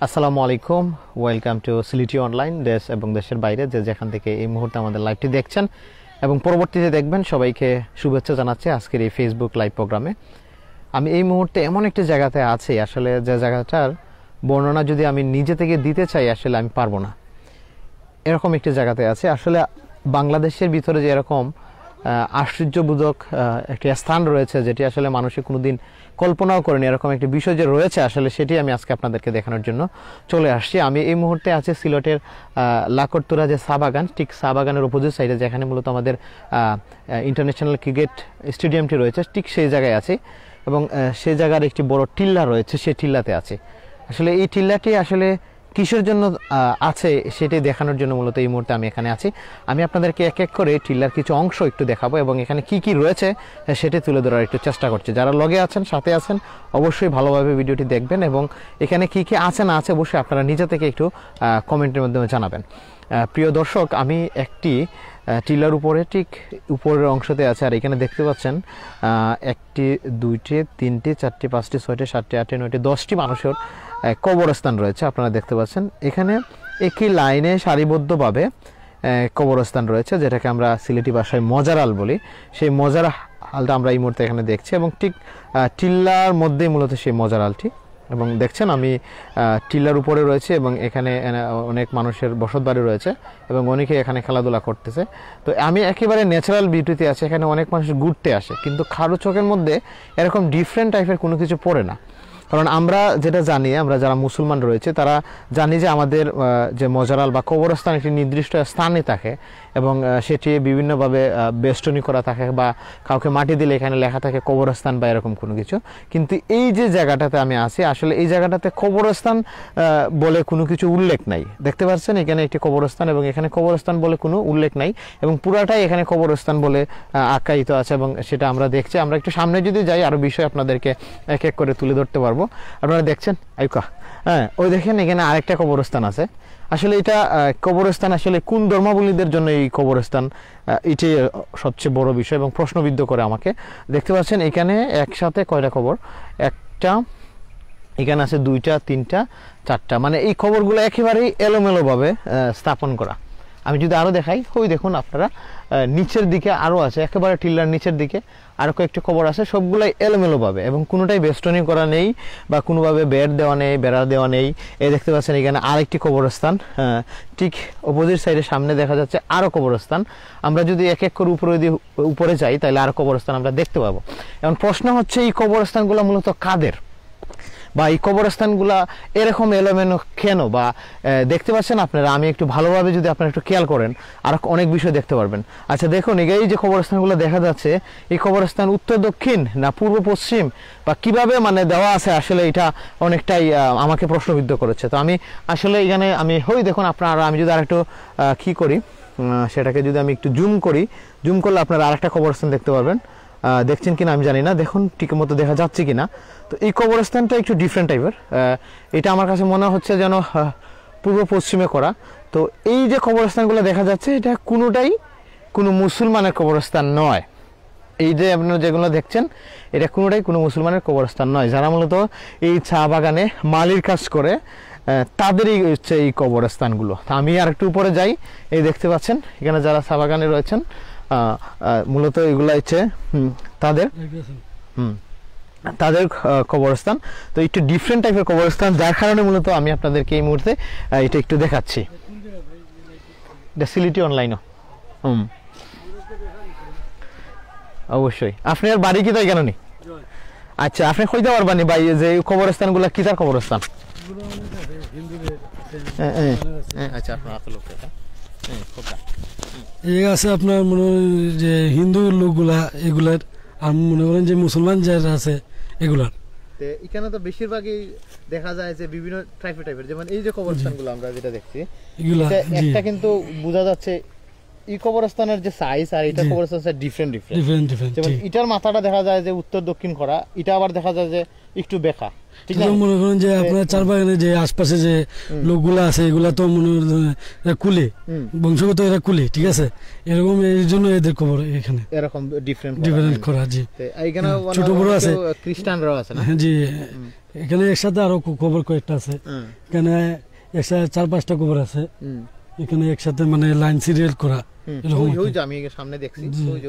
আসসালামু আলাইকুম, welcome to Sylheti online. দেশ এবং দেশের বাইরে যে যেখান থেকে এই মুহূর্তে আমাদের লাইভটি দেখছেন এবং পরবর্তীতে দেখবেন, সবাইকে শুভেচ্ছা জানাচ্ছি আজকের এই ফেসবুক লাইভ প্রোগ্রামে। আমি এই মুহূর্তে এমন একটি জায়গাতে আছি, আসলে যে জায়গাটার বর্ণনা যদি আমি নিজে থেকে দিতে চাই আসলে আমি পারবো না। এরকম একটি জায়গাতে আছে, আসলে বাংলাদেশের ভিতরে যে এরকম আশ্চর্যবোধক একটি স্থান রয়েছে যেটি আসলে মানুষে কোনোদিন কল্পনাও করেনি, এরকম একটি বিষয় যে রয়েছে আসলে সেটি আমি আজকে আপনাদেরকে দেখানোর জন্য চলে আসছি। আমি এই মুহূর্তে আছি সিলেটের লাকড়তুরা যে চা বাগান, ঠিক চা বাগানের অপোজিট সাইডে যেখানে মূলত আমাদের ইন্টারন্যাশনাল ক্রিকেট স্টেডিয়ামটি রয়েছে, ঠিক সেই জায়গায় আছি এবং সেই জায়গার একটি বড় টিল্লা রয়েছে, সেই টিল্লাতে আছে। আসলে এই টিল্লাটি আসলে কিসের জন্য আছে সেটি দেখানোর জন্য মূলত এই মুহূর্তে আমি এখানে আছি। আমি আপনাদেরকে এক এক করে টিল্লার কিছু অংশ একটু দেখাবো এবং এখানে কি কি রয়েছে সেটি তুলে ধরার একটু চেষ্টা করছি। যারা লগে আছেন, সাথে আছেন, অবশ্যই ভালোভাবে ভিডিওটি দেখবেন এবং এখানে কি কি আছে না আছে অবশ্যই আপনারা নিজে থেকে একটু কমেন্টের মাধ্যমে জানাবেন। প্রিয় দর্শক, আমি একটি টিলার উপরে ঠিক উপরের অংশতে আছে, আর এখানে দেখতে পাচ্ছেন একটি, দুইটি, তিনটি, চারটি, পাঁচটি, ছয়টি, সাতটি, আটটি, নয়টি, 10টি মানুষের কবরস্থান রয়েছে। আপনারা দেখতে পাচ্ছেন এখানে একই লাইনে সারিবদ্ধভাবে কবরস্থান রয়েছে, যেটাকে আমরা সিলেটি ভাষায় মজারাল বলি। সেই মজারালটা আমরা এই মুহূর্তে এখানে দেখছি এবং ঠিক টিল্লার মধ্যেই মূলত সেই মজারালটি। এবং দেখছেন আমি টিল্লার উপরে রয়েছে এবং এখানে অনেক মানুষের বসতবাড়ি রয়েছে এবং অনেকে এখানে খেলাধুলা করতেছে। তো আমি একেবারে ন্যাচারাল বিউটিতে আছে, এখানে অনেক মানুষ ঘুরতে আসে, কিন্তু কারো চোখের মধ্যে এরকম ডিফারেন্ট টাইপের কোনো কিছু পড়ে না। কারণ আমরা যেটা জানি, আমরা যারা মুসলমান রয়েছে তারা জানি যে আমাদের যে মজারাল বা কবরস্থান একটি নির্দিষ্ট স্থানে থাকে এবং সেটি বিভিন্নভাবে বেষ্টনী করা থাকে বা কাউকে মাটি দিলে এখানে লেখা থাকে কবরস্থান বা এরকম কোনো কিছু। কিন্তু এই যে জায়গাটাতে আমি আছি, আসলে এই জায়গাটাতে কবরস্থান বলে কোনো কিছু উল্লেখ নাই। দেখতে পাচ্ছেন এখানে একটি কবরস্থান এবং এখানে কবরস্থান বলে কোনো উল্লেখ নাই এবং পুরাটাই এখানে কবরস্থান বলে আখ্যায়িত আছে এবং সেটা আমরা দেখছি। আমরা একটু সামনে যদি যাই আরও বিষয় আপনাদেরকে এক এক করে তুলে ধরতে পারবো। আপনারা দেখছেন আইকা, হ্যাঁ, ওই দেখেন এখানে আরেকটা কবরস্থান আছে। আসলে এটা কবরস্থান আসলে কোন ধর্মাবলম্বীদের জন্য এই কবরস্থান, এটাই সবচেয়ে বড় বিষয় এবং প্রশ্নবিদ্ধ করে আমাকে। দেখতে পাচ্ছেন এখানে একসাথে কয়টা কবর, একটা, এখানে আছে দুইটা, তিনটা, চারটা, মানে এই কবরগুলো একেবারেই এলোমেলোভাবে স্থাপন করা। আমি যদি আরও দেখাই, ওই দেখুন আপনারা নিচের দিকে আরও আছে, একেবারে টিল্লার নিচের দিকে আরও কয়েকটি কবর আছে, সবগুলাই এলোমেলোভাবে এবং কোনোটাই বেষ্টনী করা নেই বা কোনোভাবে বেড দেওয়া নেই, বেড়া দেওয়া নেই। এই দেখতে পাচ্ছেন এখানে আরেকটি কবরস্থান, ঠিক অপোজিট সাইডে সামনে দেখা যাচ্ছে আরও কবরস্থান। আমরা যদি এক এক করে উপরে যাই তাহলে আরও কবরস্থান আমরা দেখতে পাবো। এখন প্রশ্ন হচ্ছে এই কবরস্থানগুলো মূলত কাদের বা এই কবরস্থানগুলা এরকম এলোমেলো কেন বা দেখতে পাচ্ছেন আপনারা। আমি একটু ভালোভাবে যদি আপনারা একটু খেয়াল করেন আর অনেক বিষয় দেখতে পারবেন। আচ্ছা দেখুন, এই যে কবরস্থানগুলো দেখা যাচ্ছে, এই কবরস্থান উত্তর দক্ষিণ না পূর্ব পশ্চিম বা কিভাবে মানে দেওয়া আছে, আসলে এটা অনেকটাই আমাকে প্রশ্নবিদ্ধ করেছে। তো আমি আসলে এখানে আমি দেখুন আপনারা, আমি যদি আরেকটু কি করি সেটাকে যদি আমি একটু জুম করলে আপনারা আরেকটা কবরস্থান দেখতে পারবেন। দেখছেন কিনা আমি জানি না, দেখুন ঠিক মতো দেখা যাচ্ছে কিনা। তো এই কবরস্থানটা একটু ডিফারেন্ট টাইপের, এটা আমার কাছে মনে হচ্ছে যেন পূর্ব পশ্চিমে করা। তো এই যে কবরস্থানগুলো দেখা যাচ্ছে, এটা কোনোটাই কোনো মুসলমানের কবরস্থান নয়। এই যে আপনারা যেগুলো দেখছেন, এটা কোনোটাই কোনো মুসলমানের কবরস্থান নয়। যারা মূলত এই চা বাগানে মালির কাজ করে তাদেরই হচ্ছে এই কবরস্থানগুলো। আমি আর একটু উপরে যাই, এই দেখতে পাচ্ছেন এখানে যারা চা বাগানে রয়েছেন মূলত এগুলো হচ্ছে তাদের কবরস্থান। তো একটু ডিফারেন্ট টাইপের কবরস্থান, যার কারণে মূলত আমি আপনাদেরকে এই মুহূর্তে এটা একটু দেখাচ্ছি। এটা সিলেটি অনলাইনও অবশ্যই। আপনার বাড়ি কি তাই কেন নেই? আচ্ছা, আপনি কইতে পারবানি ভাই যে কবরস্থানগুলো কি তার কবরস্থান? আচ্ছা, আপনার আছে আপনার মনে যে হিন্দু লোকগুলা, এগুলার আর মনে করেন যে মুসলমান যারা আছে এগুলার। এখানে তো বেশিরভাগই দেখা যায় যে বিভিন্ন টাইপের, যেমন এই যে কবরস্থানগুলো আমরা যেটা দেখছি, একটা কিন্তু বোঝা যাচ্ছে এই কবরস্থানের যে সাইজ আর এটা কবরস্থানের ডিফারেন্ট। যেমন এটার মাথাটা দেখা যায় যে উত্তর দক্ষিণ করা, এটা আবার দেখা যায় যে একটু বেঁকা। মনে করেন যে আপনার চার বাগানে যে আশপাশে যে লোকগুলা আছে এগুলা তো মনে করেন কুলে বংশগত এরা কুলে, ঠিক আছে, এরকম এই জন্য এদের কবর এখানে এরকম ডিফারেন্ট করা। জি, এখানে ছোট বড় আছে, খ্রিস্টানরাও আছে না? জি, এখানে একসাথে আরো কবর কয়েকটা আছে, এখানে একসাথে 4-5টা কবর আছে এখানে একসাথে, মানে লাইন সিরিয়াল করা এরকম। আমি সামনে দেখছি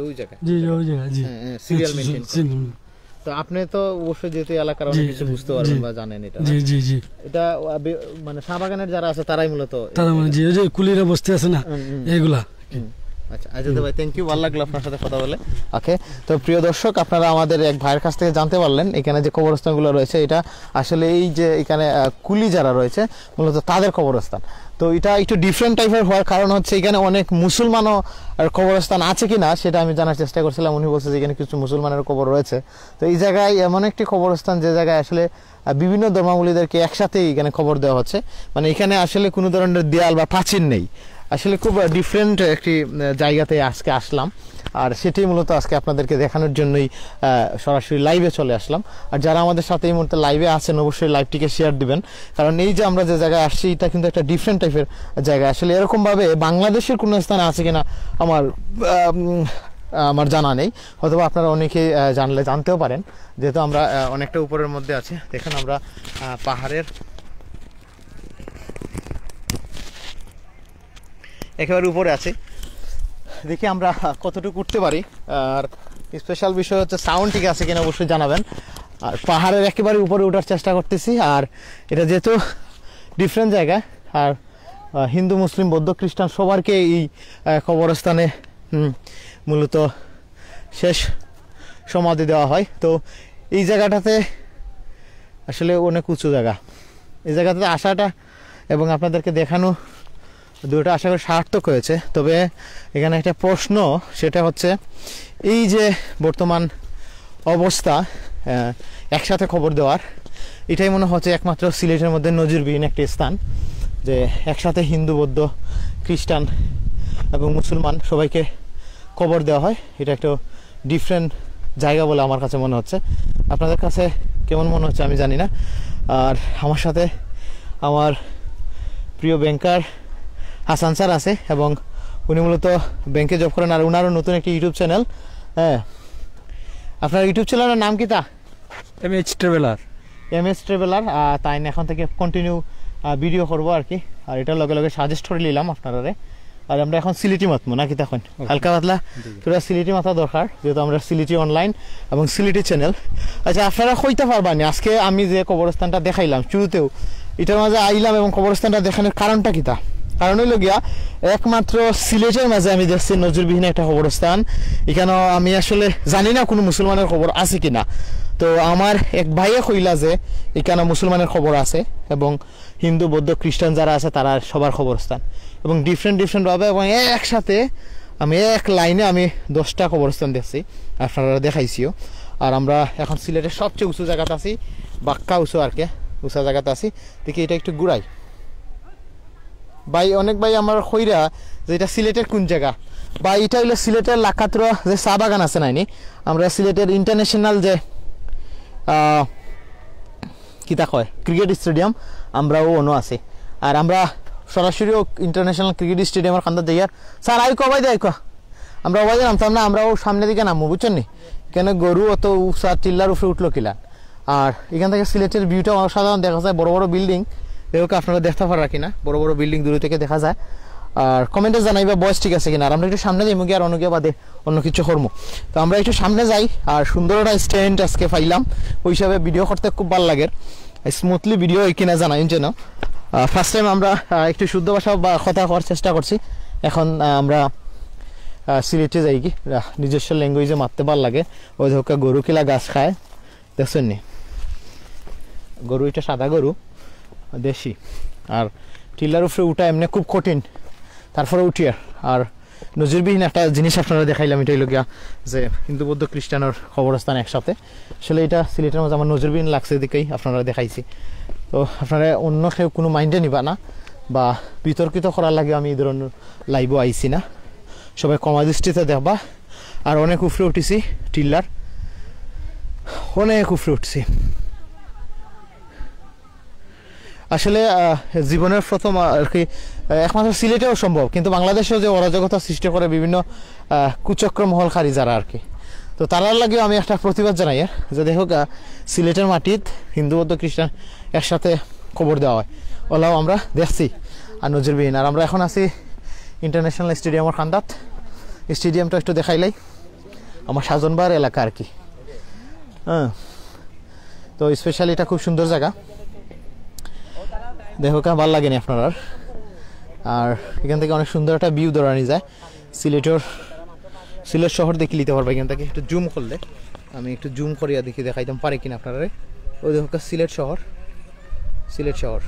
ওই জায়গা, জি ওই জায়গা, জি সিরিয়াল মেইনটেইন। তো আপনি তো অবশ্যই যেহেতু এলাকার অনেক কিছু বুঝতে পারবেন বা জানেন এটা। জি জি জি, এটা মানে চা বাগানের যারা আছে তারাই মূলত, তারা মানে যে কুলিরা বসতে আছে না এইগুলা। আচ্ছা আজাদ ভাই, থ্যাংক ইউ, ভালো লাগলো আপনার সাথে কথা বলে। ওকে, তো প্রিয় দর্শক, আপনারা আমাদের এক ভাইয়ের কাছ থেকে জানতে পারলেন এখানে যে কবরস্থানগুলো রয়েছে এটা আসলে এই যে এখানে কুলি যারা রয়েছে মূলত তাদের কবরস্থান। তো এটা একটু ডিফারেন্ট টাইপের হওয়ার কারণ হচ্ছে এখানে অনেক মুসলমানও কবরস্থান আছে কিনা সেটা আমি জানার চেষ্টা করছিলাম। উনি বলছে যে এখানে কিছু মুসলমানের কবর রয়েছে। তো এই জায়গায় এমন একটি কবরস্থান যে জায়গায় আসলে বিভিন্ন ধর্মাবলীদেরকে একসাথেই এখানে খবর দেওয়া হচ্ছে, মানে এখানে আসলে কোনো ধরনের দেয়াল বা প্রাচীর নেই, আসলে খুব ডিফারেন্ট একটি জায়গাতে আজকে আসলাম। আর সেটাই মূলত আজকে আপনাদেরকে দেখানোর জন্যই সরাসরি লাইভে চলে আসলাম। আর যারা আমাদের সাথে এই মুহূর্তে লাইভে আছেন অবশ্যই লাইভটিকে শেয়ার দিবেন, কারণ এই যে আমরা যে জায়গায় আসছি এটা কিন্তু একটা ডিফারেন্ট টাইপের জায়গা। আসলে এরকমভাবে বাংলাদেশের কোনো স্থানে আছে কিনা আমার জানা নেই, হয়তো আপনারা অনেকে জানলে জানতেও পারেন, যেহেতু আমরা অনেকটা উপরের মধ্যে আছি। দেখেন আমরা পাহাড়ের একেবারে উপরে আছি, দেখি আমরা কতটুকু উঠতে পারি। আর স্পেশাল বিষয় হচ্ছে সাউন্ড ঠিক আছে কিনা অবশ্যই জানাবেন। আর পাহাড়ের একেবারে উপরে ওঠার চেষ্টা করতেছি। আর এটা যেহেতু ডিফারেন্ট জায়গা, আর হিন্দু মুসলিম বৌদ্ধ খ্রিস্টান সবারকে এই কবরস্থানে মূলত শেষ সমাধি দেওয়া হয়। তো এই জায়গাটাতে আসলে অনেক উঁচু জায়গা, এই জায়গাটাতে আসাটা এবং আপনাদেরকে দেখানো দুটো আশা করি সার্থক হয়েছে। তবে এখানে একটা প্রশ্ন, সেটা হচ্ছে এই যে বর্তমান অবস্থা একসাথে খবর দেওয়ার, এটাই মনে হচ্ছে একমাত্র সিলেটের মধ্যে নজিরবিহীন একটি স্থান, যে একসাথে হিন্দু বৌদ্ধ খ্রিস্টান এবং মুসলমান সবাইকে খবর দেওয়া হয়। এটা একটা ডিফারেন্ট জায়গা বলে আমার কাছে মনে হচ্ছে। আপনাদের কাছে কেমন মনে হচ্ছে আমি জানি না। আর আমার সাথে আমার প্রিয় ব্যাংকার হাসান স্যার আছে, এবং উনি মূলত ব্যাংকে জব করেন। আর ওনারও নতুন একটি ইউটিউব চ্যানেল। হ্যাঁ, আপনার ইউটিউব চ্যানেলের নাম কি? তা এমএস ট্রাভেলার। তাই এখন থেকে কন্টিনিউ ভিডিও করবো আর কি। আর এটার লগে লগে সাজেস্ট করে নিলাম আপনারা। আর আমরা এখন সিলেটি মাতমো নাকি তখন হালকা পাতলা তোরা সিলেটি মাথা দরকার, যেহেতু আমরা সিলেটি অনলাইন এবং সিলেটি চ্যানেল। আচ্ছা, আপনারা কইতে পারবানি আজকে আমি যে কবরস্থানটা দেখাইলাম শুরুতেও, এটার মাঝে আইলাম এবং কবরস্থানটা দেখানোর কারণটা কি? তা কারণ হইল গিয়া একমাত্র সিলেটের মাঝে আমি দেখছি নজরবিহীন একটা কবরস্থান। এখানে আমি আসলে জানি না কোনো মুসলমানের খবর আছে কিনা। তো আমার এক ভাইয়ে কইলা যে এখানে মুসলমানের খবর আছে এবং হিন্দু বৌদ্ধ খ্রিস্টান যারা আছে তারা সবার কবরস্থান, এবং ডিফারেন্টভাবে এবং একসাথে আমি এক লাইনে আমি 10টা কবরস্থান দেখছি, আপনারা দেখাইছিও। আর আমরা এখন সিলেটের সবচেয়ে উঁচু জায়গাতে আছি, বাক্কা উঁচু আর কি, উঁচা জায়গাতে আছি। দেখি এটা একটু ঘুরাই ভাই। অনেক ভাই আমার কইরা যে এটা সিলেটের কোন জায়গা, বা এটা হইলো সিলেটের লাকাত্র যে চা বাগান আছে নাইনি, আমরা সিলেটের ইন্টারন্যাশনাল যে কিতা কয় ক্রিকেট স্টেডিয়াম, আমরাও অন্য আছি। আর আমরা সরাসরিও ইন্টারন্যাশনাল ক্রিকেট স্টেডিয়ামের খান্দার জায়গার স্যার আই কবাই দেয় আমরা অবাই নামতাম না, আমরাও সামনের দিকে নামবো, বুঝছেন নি? কেন গরু অত উষা টিল্লার উপরে উঠলো কিলা। আর এখান থেকে সিলেটের ভিউটা অসাধারণ দেখা যায়, বড় বড় বিল্ডিং, এগুলোকে আপনারা দেখতে পারা কিনা, বড় বড় বিল্ডিং দূরে থেকে দেখা যায়। আর কমেন্টে জানাইবা বয়স ঠিক আছে কিনা। আর আমরা একটু সামনে যাই মুখে, আর অনেকে বাদে অন্য কিছু করবো। তো আমরা একটু সামনে যাই। আর সুন্দর একটা স্ট্যান্ড আজকে পাইলাম, ওই হিসাবে ভিডিও করতে খুব ভালো লাগে, স্মুথলি ভিডিও কিনা জানাই যেন। ফার্স্ট টাইম আমরা একটু শুদ্ধ ভাষা বা কথা হওয়ার চেষ্টা করছি। এখন আমরা সিলেটে যাই কি নিজস্ব ল্যাঙ্গুয়েজে মারতে ভালো লাগে। ওই ধোকা গরু কিলা গাছ খায় দেখছেন নি, গরু এটা সাদা গরু দেশি। আর টিল্লার উপরে উঠা এমনি খুব কঠিন, তারপরে উঠি। আর নজিরবিহীন একটা জিনিস আপনারা দেখাইলাম, এটা হইল গিয়া যে হিন্দু বৌদ্ধ খ্রিস্টানের কবরস্থান একসাথে। আসলে এটা সিলেটের মাঝে আমার নজিরবিহীন লাগছে দিকেই আপনারা দেখাইছি। তো আপনারা অন্য কেউ কোনো মাইন্ডে নিবা না বা বিতর্কিত করার লাগে আমি এই ধরনের লাইভও আইছি না, সবাই কমা দৃষ্টিতে দেখবা। আর অনেক উপরে উঠেছি, টিল্লার অনেক উপরে উঠছি। আসলে জীবনের প্রথম আর কি একমাত্র সিলেটেও সম্ভব, কিন্তু বাংলাদেশেও যে অরাজকতা সৃষ্টি করে বিভিন্ন কুচক্র মহলকারী যারা আর কি, তো তারার লাগেও আমি একটা প্রতিবাদ জানাই যে দেখো সিলেটের মাটিত হিন্দু বৌদ্ধ খ্রিস্টান একসাথে খবর দেওয়া হয়, ওলাও আমরা দেখছি আর নজিরবিহীন। আর আমরা এখন আছি ইন্টারন্যাশনাল স্টেডিয়ামের খান্দাত। স্টেডিয়ামটা একটু দেখাইলাই, আমার সাজনবার এলাকা আর কি। হ্যাঁ, তো স্পেশালি এটা খুব সুন্দর জায়গা, দেখো কা ভালো লাগেনি আপনার। আর এখান থেকে অনেক সুন্দর একটা ভিউ ধরানি যায় সিলেট শহর দেখে নিতে পারবে এখান থেকে। একটু জুম করলে আমি একটু জুম করিয়া দেখি দেখাইতাম পারি কিনা আপনারা। ওই দেখো সিলেট শহর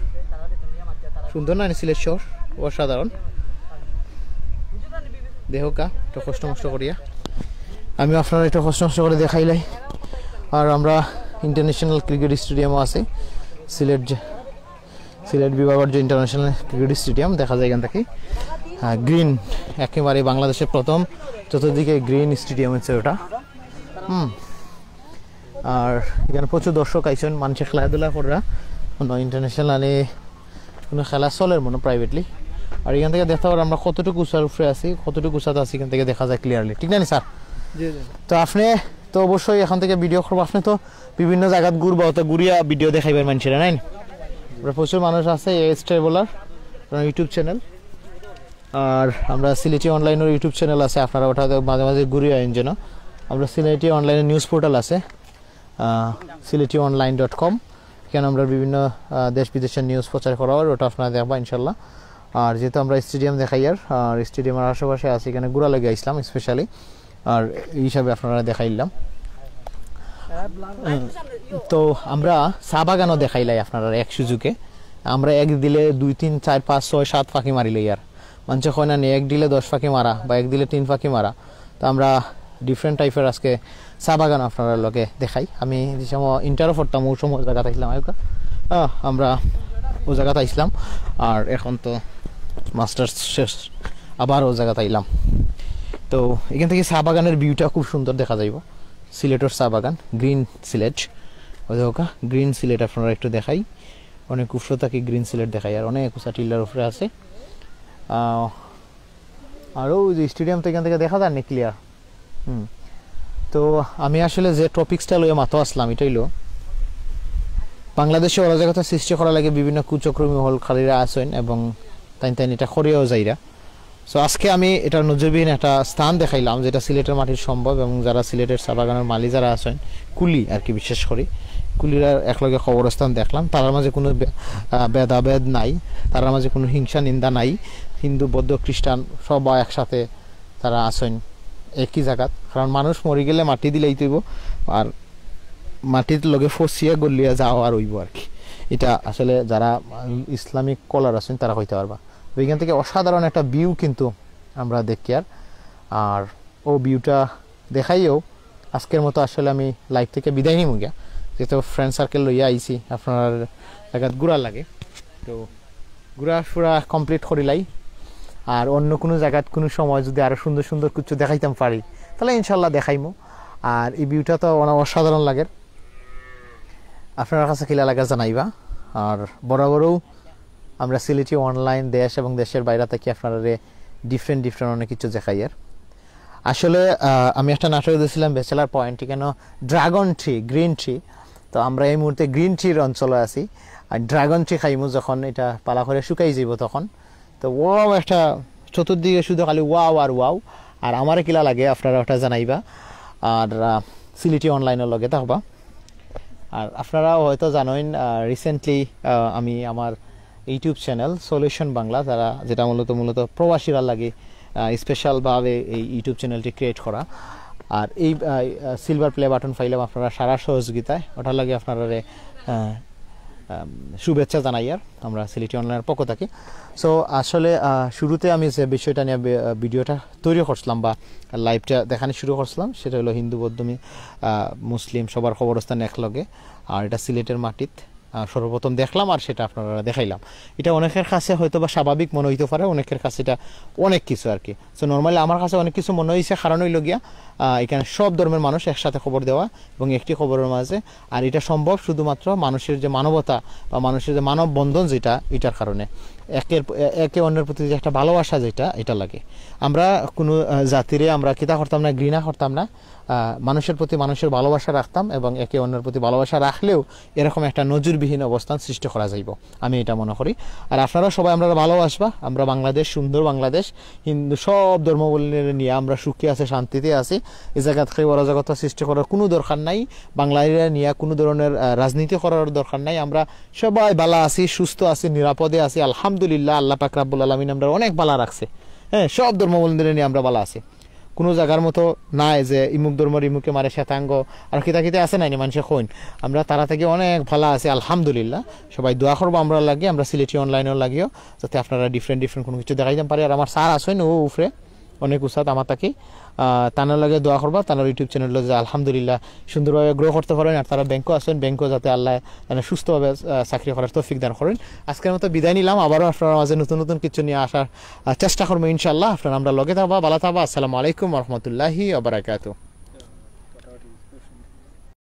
সুন্দর না সিলেট শহর, অসাধারণ। দেখো কা একটু কষ্ট করিয়া আমি আপনারা একটু কষ্ট করে দেখাইলাই। আর আমরা ইন্টারন্যাশনাল ক্রিকেট স্টেডিয়ামও আছে, সিলেট বিভাগের যে ইন্টারন্যাশনাল ক্রিকেট স্টেডিয়াম দেখা যায় এখান থেকে। গ্রিন একেবারে বাংলাদেশের প্রথম চতুর্দিকে গ্রিন স্টেডিয়াম হচ্ছে ওটা। আর এখানে প্রচুর দর্শক আইসেন, মানুষের খেলাধুলা করা, কোনো ইন্টারন্যাশনালে কোনো খেলা চলের মনে প্রাইভেটলি। আর এখান থেকে দেখতে পারো আমরা কতটুকু উঁচার উপরে আছি, কতটুকু উঁচাতে আছি এখান থেকে দেখা যায় ক্লিয়ারলি, ঠিক না স্যার? তো আপনি তো অবশ্যই এখান থেকে ভিডিও করবো, আপনি তো বিভিন্ন জায়গাত ঘুরবো, তো ঘুরিয়া ভিডিও দেখাইবার মানুষের নাই। প্রচুর মানুষ আছে, এস ট্রাভেলার ইউটিউব চ্যানেল, আর আমরা সিলেটি অনলাইনের ইউটিউব চ্যানেল আছে, আপনারা ওটা মাঝে মাঝে ঘুরিয়ে আইন যেন। আমরা সিলেটি অনলাইনের নিউজ পোর্টাল আছে SylhetiOnline.com, এখানে আমরা বিভিন্ন দেশ বিদেশের নিউজ প্রচার করা হয়, ওটা আপনারা দেখবা ইনশাল্লাহ। আর যেহেতু আমরা স্টেডিয়াম দেখাই আর স্টেডিয়ামের আশেপাশে আছি, এখানে ঘোরা লেগে আসলাম স্পেশালি, আর এই হিসাবে আপনারা দেখাইলাম। তো আমরা চা বাগানও দেখাইলাই আপনারা এক সুযোগে। আমরা এক দিলে 2 3 4 5 6 7 ফাঁকি মারিলাই, আর মানুষ হয় না এক দিলে 10 ফাঁকি মারা বা এক দিলে 3 ফাঁকি মারা। তো আমরা ডিফারেন্ট টাইপের আজকে চা বাগান আপনারা লোকে দেখাই। আমি যে সময় ইন্টারও পড়তাম ওই সময় জায়গাতে আসলাম, আমরা ও জায়গাতে আসলাম, আর এখন তো মাস্টার্স শেষ আবার ও জায়গাতে আইলাম। তো এখান থেকে চা বাগানের ভিউটা খুব সুন্দর দেখা যাইব। সিলেটের চা বাগান, গ্রিন সিলেট, ওই দেখা গ্রিন সিলেট আপনারা একটু দেখাই, অনেক উচ্চতাকে গ্রিন সিলেট দেখাই, আর অনেক উঁচা টিল্লার উপরে আছে। আরও যে স্টেডিয়াম তো এখান থেকে দেখা যায় না ক্লিয়ার। তো আমি আসলে যে টপিক্সটা লইয়া মাথা আসলাম এটা হইল বাংলাদেশে অরাজকতা সৃষ্টি করা লাগে বিভিন্ন কুচক্রমী মহলকারীরা আছেন এবং তাই এটা করিয়াও যাইরা। সো আজকে আমি এটার নজিরবিহীন একটা স্থান দেখাইলাম যেটা সিলেটের মাটির সম্ভব, এবং যারা সিলেটের চা বাগানের মালি যারা আছেন কুলি আর কি, বিশেষ করে কুলিরা একলগে কবরস্থান দেখলাম। তার মাঝে কোনো ভেদাভেদ নাই, তার মাঝে কোনো হিংসা নিন্দা নাই, হিন্দু বৌদ্ধ খ্রিস্টান সবাই একসাথে তারা আছেন একই জায়গাত। কারণ মানুষ মরে গেলে মাটি দিলেই তৈব, আর মাটির লগে ফসিয়া গলিয়া যাওয়া আর হইব আর কি। এটা আসলে যারা ইসলামিক কলার আছেন তারা হইতে পারবা। এখান থেকে অসাধারণ একটা ভিউ কিন্তু আমরা দেখি, আর ও ভিউটা দেখাইও আজকের মতো আসলে আমি লাইভ থেকে বিদায় নিব গিয়া, যেহেতু ফ্রেন্ড সার্কেল লইয়া আইছি, আপনার জায়গাত ঘুরা লাগে, তো ঘুরা ফুরা কমপ্লিট করিলাই। আর অন্য কোনো জায়গাত কোনো সময় যদি আরও সুন্দর সুন্দর কিছু দেখাইতাম পারি তাহলে ইনশাল্লাহ দেখাইমো। আর এই ভিউটা তো অসাধারণ লাগে, আপনার কাছে কিলা লাগা জানাইবা। আর বরাবরও আমরা সিলেটি অনলাইন দেশ এবং দেশের বাইরে থেকে আপনারা ডিফারেন্ট অনেক কিছু দেখাই। আর আসলে আমি একটা নাটক দিয়েছিলাম ব্যাচেলার পয়েন্ট, কেন ড্রাগন ট্রি, গ্রিন ট্রি। তো আমরা এই মুহূর্তে গ্রিন ট্রির অঞ্চলে আছি, আর ড্রাগন ট্রি খাইমু যখন এটা পালা করে শুকাই যাব তখন। তো ওয়াও একটা চতুর্দিকে শুধু খালি ওয়াও আর ওয়াও। আর আমার কিলা লাগে আপনারা ওটা জানাইবা, আর সিলেটি অনলাইনের লগে থাকবা। আর আপনারাও হয়তো জানেন রিসেন্টলি আমি আমার ইউটিউব চ্যানেল সলিউশন বাংলা, যারা যেটা মূলত প্রবাসীরা লাগে স্পেশালভাবে এই ইউটিউব চ্যানেলটি ক্রিয়েট করা। আর এই সিলভার প্লে বাটন পাইলাম আপনারা সারা সহযোগিতায়, ওটার লাগে আপনারা শুভেচ্ছা জানাই আর আমরা সিলেটি অনলাইনের পক্ষ থাকি। সো আসলে শুরুতে আমি যে বিষয়টা নিয়ে ভিডিওটা তৈরি করছিলাম বা লাইভটা দেখানো শুরু করছিলাম সেটা হলো হিন্দু বৌদ্ধ মুসলিম সবার কবরস্থান একলগে, আর এটা সিলেটের মাটিত। সর্বপ্রথম দেখলাম আর সেটা আপনারা দেখাইলাম। এটা অনেকের কাছে হয়তো বা স্বাভাবিক মনে হইতে পারে, অনেকের কাছে এটা অনেক কিছু আর কি। সো নর্মালি আমার কাছে অনেক কিছু মনে হয়েছে, কারণ হইল গিয়া এখানে সব ধর্মের মানুষ একসাথে খবর দেওয়া এবং একটি খবরের মাঝে, আর এটা সম্ভব শুধুমাত্র মানুষের যে মানবতা বা মানুষের যে মানব বন্ধন যেটা, এটার কারণে একে অন্যের প্রতি যে একটা ভালোবাসা যেটা, এটা লাগে। আমরা কোনো জাতিরে আমরা কিতা করতাম না, ঘৃণা করতাম না, মানুষের প্রতি মানুষের ভালোবাসা রাখতাম এবং একে অন্যের প্রতি ভালোবাসা রাখলেও এরকম একটা নজিরবিহীন অবস্থান সৃষ্টি করা যাইব, আমি এটা মনে করি। আর আপনারা সবাই আমরা ভালোবাসবা, আমরা বাংলাদেশ, সুন্দর বাংলাদেশ, হিন্দু সব ধর্মাবলম্বী নিয়ে আমরা সুখে আছে, শান্তিতে আছি। এই জায়গা থেকে অরাজকতা সৃষ্টি করার কোনো দরকার নাই, বাঙালিরা নিয়ে কোনো ধরনের রাজনীতি করার দরকার নাই। আমরা সবাই ভালো আছি, সুস্থ আছি, নিরাপদে আছি, আলহামদুলিল্লাহ। আল্লাহ পাক রাব্বুল আলামিন আমরা অনেক ভালো রাখছে। হ্যাঁ, সব ধর্মাবলম্বী নিয়ে আমরা ভালো আছি। কোনো জায়গার মতো নাই যে ইমুক ধর্মের ইমুকে মারে শ্বেতাঙ্গ আর কিতা কিতা আছে নাই মানুষে কইন, আমরা তারা থেকে অনেক ভালো আছি আলহামদুলিল্লাহ। সবাই দোয়া করবো আমরা লাগিয়ে, আমরা সিলেটি অনলাইনেও লাগিও, যাতে আপনারা ডিফারেন্ট কোনো কিছু দেখাইতে পারে। আর আমার স্যার আসেন ও উফরে অনেক উৎসাহ আমার তাকে, তানার লাগে দোয়া করবা, তানার ইউটিউব চ্যানেল যে আলহামদুলিল্লাহ সুন্দরভাবে গ্রো করতে পারেন। আর তারা ব্যাংকও আসেন, ব্যাংকও যাতে আল্লাহ সুস্থভাবে চাকরি করার তৌফিক দান করেন। আজকের মতো বিদায় নিলাম, আবারও আপনার মাঝে নতুন কিছু নিয়ে আসার চেষ্টা করবো ইনশাল্লাহ। আপনারা আমরা লগে থাকবা, ভালো থাকবা। আসসালামু আলাইকুম রহমতুল্লাহি ওয়া বারাকাতুহু।